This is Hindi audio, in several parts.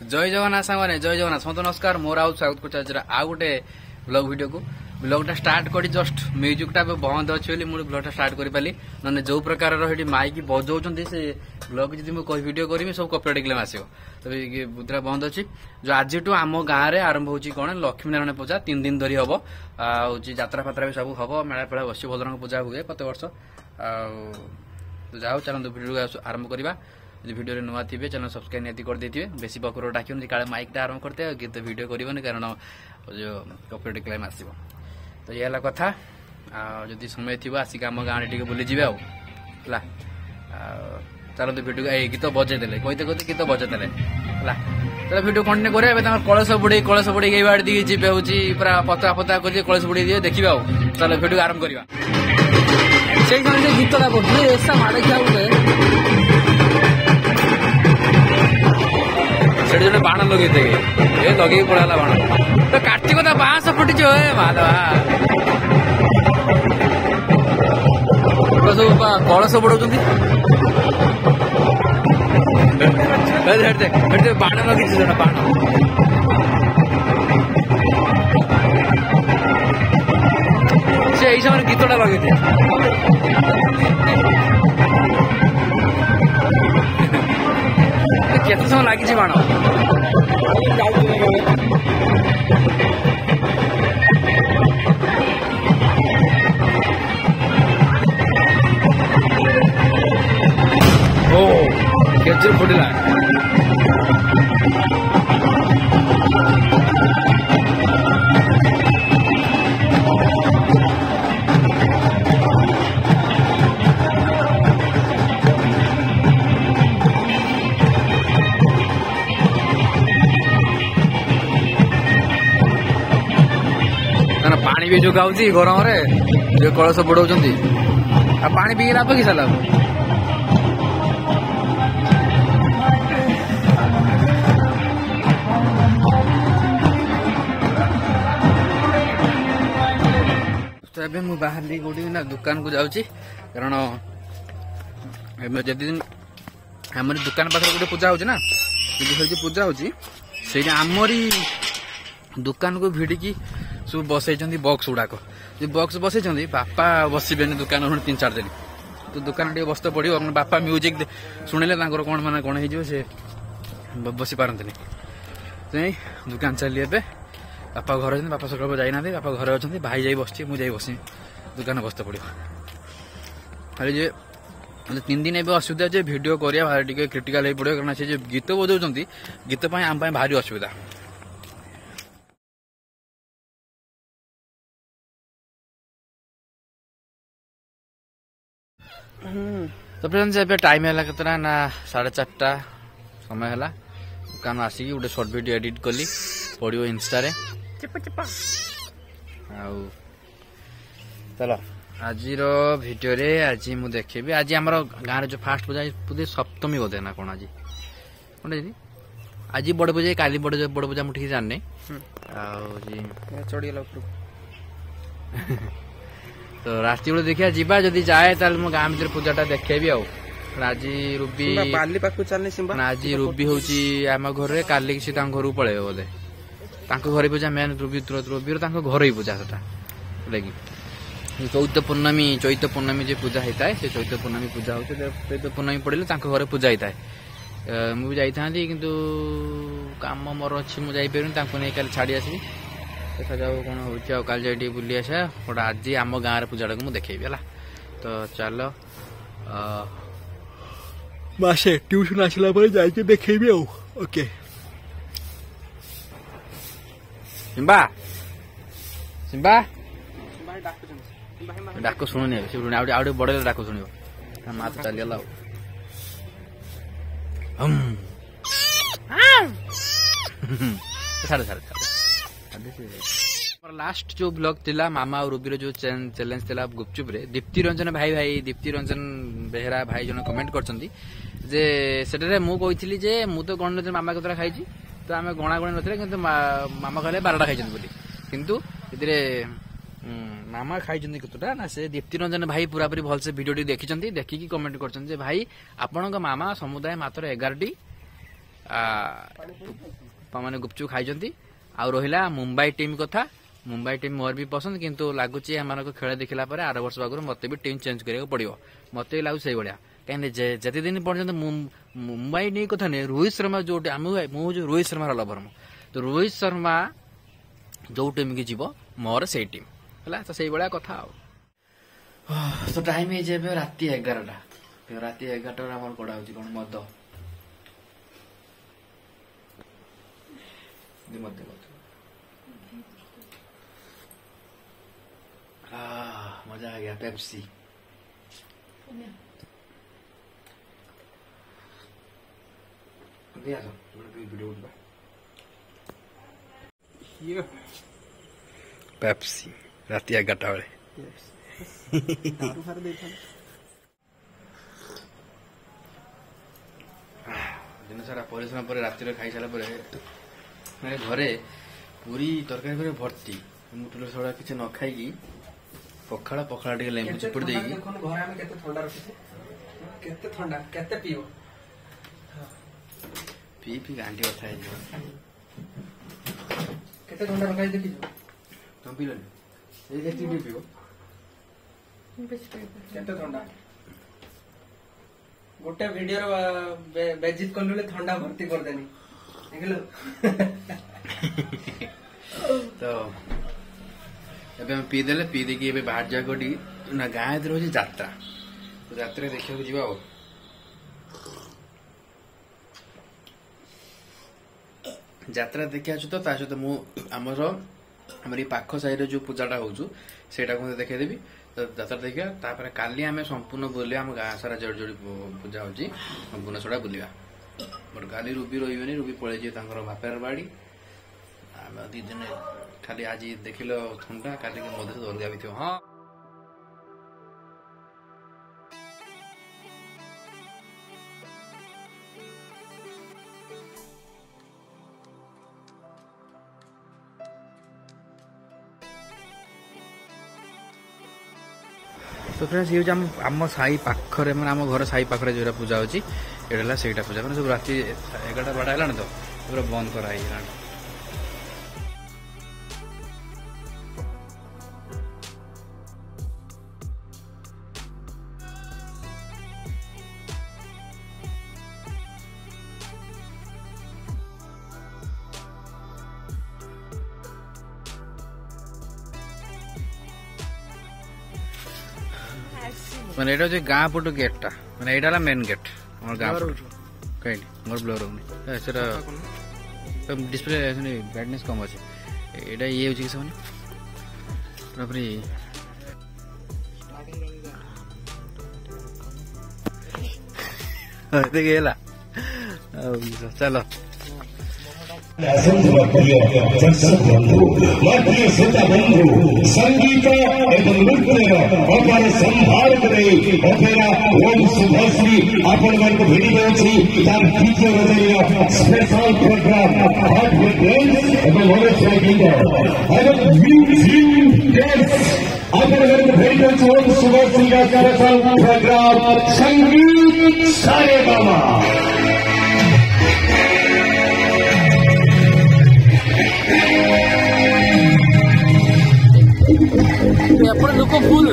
जय जगन्नाथ सांगे जय जगन्नाथ समस्त नमस्कार मोर आउ स्वागत कर आउ गोटे ब्लॉग वीडियो को ब्लॉगटा स्टार्ट कर जस्ट म्यूजिकटा बंद अच्छे मुझे ब्लॉगटा स्टार्ट कर पाली ना जो प्रकार माइक बजाऊँ से ब्लॉग जी मुझे वीडियो करी सब कॉपीराइट क्लेम आसो तो बुद्रा बंद अच्छी जो आज आम गाँव में आरंभ हो कौन लक्ष्मी नारायण पूजा 3 दिन धरी हम यात्रा फात्रा भी सब हम मेला पेड़ा बस भद्रक पूजा हुए प्रत्येक वर्ष जाओ चलते वीडियो आरंभ करवा वीडियो नुआ थे चैनल सब्सक्राइब निहाती कर देते बेसी पकर डाक काले माइकटा आरंभ करते गीत वीडियो करनी कारण जो कॉपीराइट क्लेम आसो तो ये कथा जदि समय थी आसिक आम गाँव टे बुली जाए है चलते वीडियो गीत बजेदे कहते कहते गीत बजेदे है तो वीडियो कंटिन्यू करें कलश बुड़े गई बाड़ दी जी हूँ पूरा पता पता कर कलश बुड़े दिए देखा चलो वीडियो आरंभ करवा से गीतटा ऐसा माड़े से जो बाण लगे ये लगे पड़ा बाण तो कार्तिक बाँस फुटी सब कलश बुड़ाऊँ बाण लगी बाण से यही समय गीतटा लगे केते समय लगी बाण ओ केचुर फुटिला पानी भी जो गाँव गरम जो कलश बुड़ाऊँ पानी पी लाभ कि साला तो ए बाहर गोटे ना दुकान को जाऊँ कारण जदि आम दुकान पाखे गोटे पूजा होना पूजा हो आमरी दुकान को भिड़िकी सब बसई बक्स गुड़ाक बक्स बसई बापा बसबे दुकान 3-4 दिन तो दुकान टे बस पड़ो बापा म्यूजिक शुणिले कौन मान कौन हो बसी पारती दुकान चली ए बापा घर अच्छे बापा सकाल जाना बापा घर अच्छा भाई जा बस मुझे बस दुकान बस पड़ो खाली जे 3 दिन एवं असुविधा जे वीडियो करा भारी टे क्रिटिकाल हो पड़ो कारण से गीत बजाऊँ गीत आम भारी असुविधा तो फ्रेंड्स ए टाइम है केतना ना 4:30 समय है दुकान आसिक गोटे सर्ट वीडियो एडिट कली पड़ो इंस्टा रे चलो आज वीडियो रे आज मु देखेबी आज आम गाँव जो फास्ट पूजा बोधे सप्तमी बोधे ना कौन आज कौन आज बड़ पूजा काली बड़ पूजा मुझे जाने चढ़ीगला तो राति बेले देखिया जीवा जदि जाए मो गाँव भर पूजाटा देखेबी आज रूबी आज रूबी हूँ आम घर काली सी घर पलैब बोधे घर पूजा मेन रूबी रूबीर घर ही पूजा लगी चैत पूर्णमी जो पूजा होता है से चैत पूर्णमी पूजा हो चैत पूर्णमी पड़े घर पूजा होता है मुझे जाई किंतु काम मोर अच्छी मुझे नहीं कल छाड़ी आसबी देखा जाओ कौन हो काल जाए बुली आसा गोटे आज आम गाँव पूजा को देखेबी है तो चलो मासे ट्यूशन आसला जाके देखेबी ओके सिम्बा सिम्बा डाक शुणुनि आउटे बड़े डाक शुण माँ तो चलीगला छाड़ छाड़ लास्ट जो ब्लॉग थिला मामा और रूबीर जो चैलेंज थिला गुपचुप रे दीप्ति रंजन दीप्ति रंजन बेहरा भाई जन कमेंट करछंती जे सेटरे मु कहिथिली जे मु तो गण मामा कतरा खाइची तो आमे गणा गणी नथिले किंतु मामा कहले 12टा खाइछन बोली किंतु इतरे मामा खाई कतटा ना से दीप्ति रंजन भाई पूरा पूरी भल से वीडियो देखी देखिकी कमेंट कर भाई आपण मामा समुदाय मात्र 11टी मैंने गुपचुप खाई आउ रहा मुंबई टीम कथा मुंबई टीम मोर भी पसंद किंतु लगुच आम खेल देखला आर वर्ष आगुरी मत भी टीम चेंज करा पड़ो मत भी लगुच से भाया कहीं जिते दिन पर्यटन मुंबई नहीं कथा नहीं रोहित शर्मा जो मुझे रोहित शर्मा लभर मु तो रोहित शर्मा जो टीम की जीव मोर से टीम है तो से भाया कथा तो टाइम है राति 11टा राति 11टा आम कड़ा हो कौन मद मजा आ गया पेप्सी पेप्सी राति 11टा बेले दिन सारा परिश्रम पर राति खाई सारा मैंने घरे पूरी तरकारी पूरी भर्ती मुटुल सड़ा किसी न खाई पखाड़ा पखाड़ा टे लेंबू चिपुड़ दे पी पी गांधी कथा तुम पी लन पीव गोटे वीडियो बेजित कलु थंडा भर्ती करदेनी तो एबे हम पीदेले पी देखी बाहर जा ना गाँ रोज जात्रा तो जात्रा देखा जा जात्रा देखा तो सहित मुझर पाख साइड जो पूजाटा हो देखदेवी तो जात्रा देखा काली आम संपूर्ण बुलिया आम गाँ सारा जोड़ी जोड़ी पूजा हो संपूर्ण सड़ा बुलिया बट काली रूबी रही रूबी पलि बापार बाड़ी आम दी दिन खाली आज देखिल थंडा काली मधु अलगा भी थी हाँ तो फ्रेंड्स ये आम साई पाखरे मैंने आम घर साई पाखरे जो पूजा होची एटा सेटा पूजा मैंने सब राति 11टा 12टा है तो पूरा बंद कराई मैंने एटा जो गाँ पटू गेटा मैंने एटा मेन गेट हमार गाँ कहीं मोर ब्लर होनी डिस्प्ले ब्राइटनेस कम अच्छे एटा ये हो देखिए चलो संगीत एवं नृत्य अपार संभार करे अपेरा ओम शुभश्री आपण वर्ग भिड़ी अछि तार फीचर रजैया special program heart with dance एवं ओरेस्ट्रा गीत एवं म्यूजिक डांस आपण वर्ग भिड़ी अछि ओम शुभश्री का स्पेशल प्रोग्राम संगीत सारे बाबा लोक फुल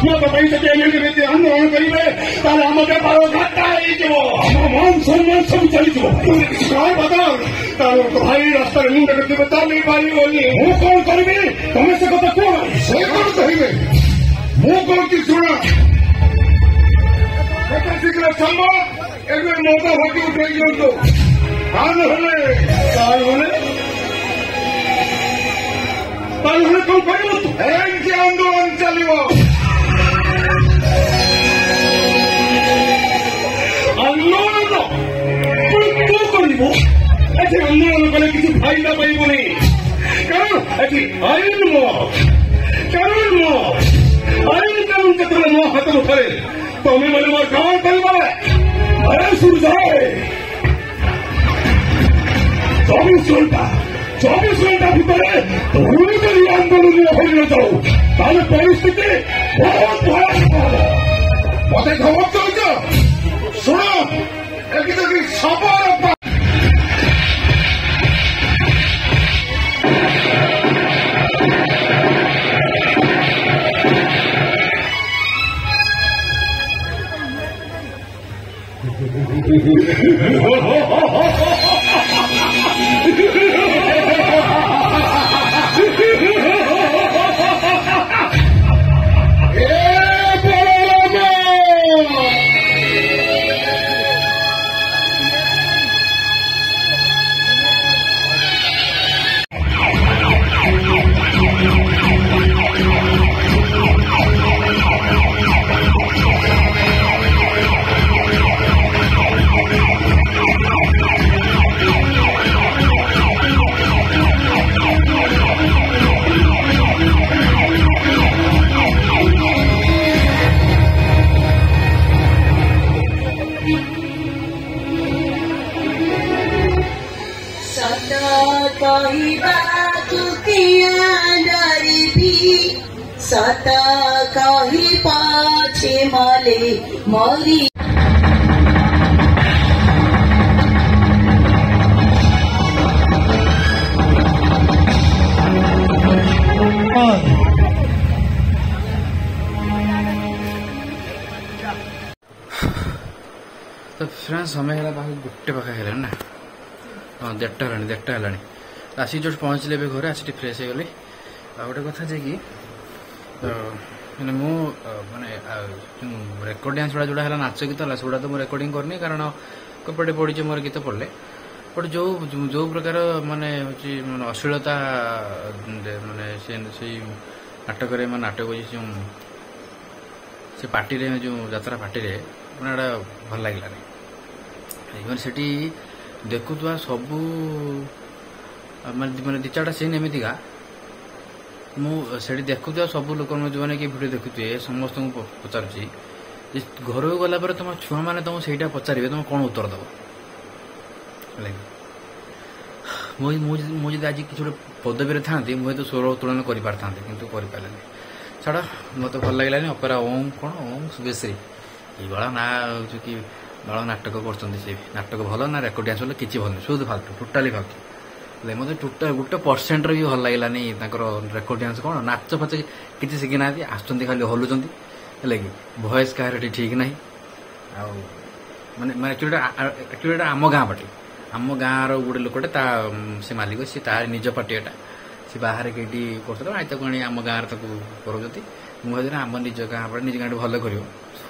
ସ୍ୱାଧୀନତା ପାଇଁ ଯଦି ଏମିତି ଆନ୍ଦୋଳନ କରିବେ ତାହେଲେ ଆମ ବେପାର ଘାଟା ହେଇଯିବ, ଆମ ମାନ ସମ୍ମାନ ସବୁ ଚାଲିଯିବ। ତାର ଭାଇ ରାସ୍ତାରେ ମୁଣ୍ଡ ରଖିବେ ଚାଲି ପାରିବନି। ମୁଁ କଣ କରିବି ତମେ ସେ କଥା କୁହ। ସେ କଣ କହିବେ ମୁଁ କହୁଛି ଶୁଣ, କେତେ ଶୀଘ୍ର ସମ୍ଭବ ଏବେ ମଦ ଭାଟି ଉଠେଇ ଦିଅନ୍ତୁ। ତାହେଲେ କଣ କରିବ? ଏମିତି ଆନ୍ଦୋଳନ ଚାଲିବ। ଆନ୍ଦୋଳନ ତୁ କରିବ? ଏଠି ଆନ୍ଦୋଳନ କଲେ କିଛି ଫାଇଦା ପାଇବନି, କାରଣ ଏଠି ଆଇନ କାନୁନ ଆଇନ କାନୁନ କେତେବେଳେ ମୋ ହାତ ମୁଠାରେ ତମେ ମାନେ ମୋର କଣ କରିବ? ସୂର୍ଯ୍ୟ 24 ଘଣ୍ଟା ଭିତରେ ପୁଣି ଯଦି ଆନ୍ଦୋଳନରେ ହରିଣ ଯାଉ ତାହେଲେ ପରିସ୍ଥିତି ବହୁତ ଭୟାନକ ହବ। ମତେ ଖବର ଦଉଛ? ଶୁଣ, ଏଠି ଯଦି ସବର सत कही पाछे मले मरी तो फ्रेंड्स समय है गोटे पाखा है ना। हाँ 1:30 है आसिक जो पहुँचले ए घर आसी फ्रेश हो गली। गोटे कथा जे कि मैंने मु माने रेकर्ड डांस गुड़ा जोड़ा है नाच गीत है सेगुड़ा तो मुझे रेकर्डिंग करनी कारण कपड़े पड़ी मोर गीत पड़े बट जो जो प्रकार माने अश्लीलता माने से नाटक नाटक से पार्टी रे जो यात्रा पार्टी रे मैंने भल लगे मैंने से देखुवा सबू मैंने 2-4टा सीन एमतीका मुझे देखुवा सब लोक जो मैंने कि भिडियो देखुए समस्त पचारुची घर गला तुम छुआ मैंने तुम से पचारे तुम कौन उत्तर दब मुझे आज किसी गोटे पदवी था मुझे तो स्वर उत्तोलन कर पारि कि छाड़ मत भल लगे अपेरा ओम कौन ओम शुभेश्री ये ना हूँ कि बाल नाटक कर नाटक भल ना रेकर्ड डांस किसी भल शुद्ध फालतू टोटाली फालतू मत टोटाल 1% भी भल लगलानी रेकर्ड डांस कौन नाच फाच किसी शिखी ना आसुँच खाली हलुंट है कि भयस कह ठीक ना माने एक्चुअली आम गाँ पार्टी आम गाँव गोटे लोकटे से मालिक सी तार निज पार्टी एटा सी बाहर कहीं कर आम गाँव कर मुझे आम निज गाँ पार्टी निज गाँव भल कर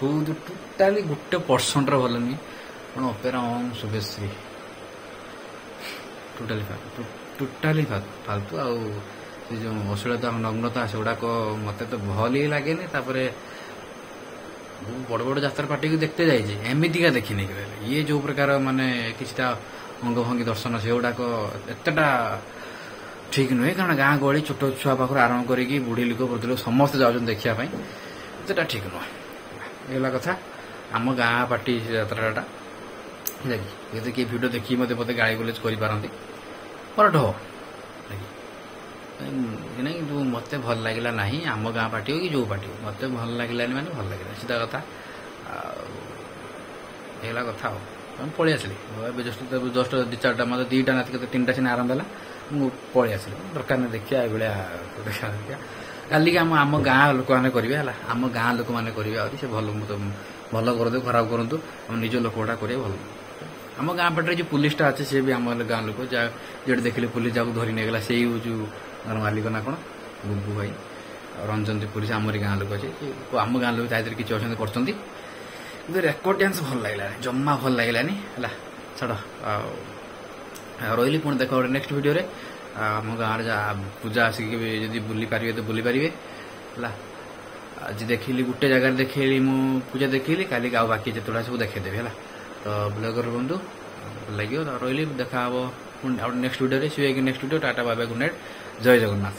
टोटाली 1% भल नुहे कौन अपेरा ओम शुभेश्री टोटाली फालतू आ जो अश्लीलता नग्नता से गुड़ाक मत तो भल ही लगे बड़ बड़ यात्रा पार्टी को देखते जाइए एमतीका देखनी ये जो प्रकार माने किछटा अंग भंगी दर्शन से गुड़ाक एतटा ठीक नुहे कारण गाँ गहली छोट छुआ पाखर आरंभ करी बुढ़ी लोक वृद्ध लोक समस्त जाऊँ देखापी एतटा ठीक नुहे ये कथा आम गाँ पार्टी यात्राटा है कि किए भिडियो देखिए मत गाड़ी गुलेज करपारती परठ हो नहीं मत भल लगला ना आम गाँ पार्टी हो कि जो पार्टी हो मत भल लगलानी माने भल लगे सीधा कथा है कथा हो पलि आसली जस्ट 2-4टा मतलब 2टा ना 3टा सीन आरंभ है मुझे पलि आसली दरकार नहीं देखिया ये देखा କାଲିକି ଆମ ଗାଁ ଲୋକମାନେ କରିବେ ହେଲା, ଆମ ଗାଁ ଲୋକମାନେ କରିବେ ଆହୁରି ସେ ଭଲ ଭଲ କରନ୍ତୁ ଖରାପ କରନ୍ତୁ ଆମ ନିଜ ଲୋକ ଗୁଡ଼ା କରିବେ ଭଲ। ଆମ ଗାଁ ପାଟରେ ଯୋଉ ପୁଲିସଟା ଅଛି ସେ ବି ଆମ ଗାଁ ଲୋକ, ଯାହା ଯୋଉଠି ଦେଖିଲେ ପୁଲିସ ଯାହାକୁ ଧରି ନେଇଗଲା ସେଇ ଯୋଉ ମାଲିକ ନା କଣ ଗୁବୁ ଭାଇ ରଞ୍ଜନ ପୁଲିସ ଆମରି ଗାଁ ଲୋକ ଅଛି, ଆମ ଗାଁ ଲୋକ ତା ଦେହରେ କିଛି ଅଛନ୍ତି କରୁଛନ୍ତି। କିନ୍ତୁ ରେକର୍ଡ ଡ୍ୟାନ୍ସ ଭଲ ଲାଗିଲାନି, ଜମା ଭଲ ଲାଗିଲାନି ହେଲା। ଛାଡ଼ ଆଉ ରହିଲି, ପୁଣି ଦେଖ ଗୋଟେ ନେକ୍ସଟ ଭିଡ଼ିଓରେ। ଆମ ଗାଁରେ ଯାହା ପୂଜା ଆସିକି ଯଦି ବୁଲି ପାରିବେ ତ ବୁଲି ପାରିବେ ହେଲା। ଆଜି ଦେଖିଲି ଗୋଟେ ଜାଗାରେ ଦେଖେଇଲି ମୁଁ ପୂଜା ଦେଖେଇଲି, କାଲି ଆଉ ବାକି ଯେତେବେଳେ ସବୁ ଦେଖେଇଦେବି ହେଲା। ତ ବ୍ଲଗର ରୁହନ୍ତୁ, ଭଲ ଲାଗିବ। ରହିଲି, ଦେଖା ହବ ପୁଣି ଆଉ ନେକ୍ସଟ ଭିଡ଼ିଓରେ। Next video, tata bye bye, good night, ଜୟ ଜଗନ୍ନାଥ।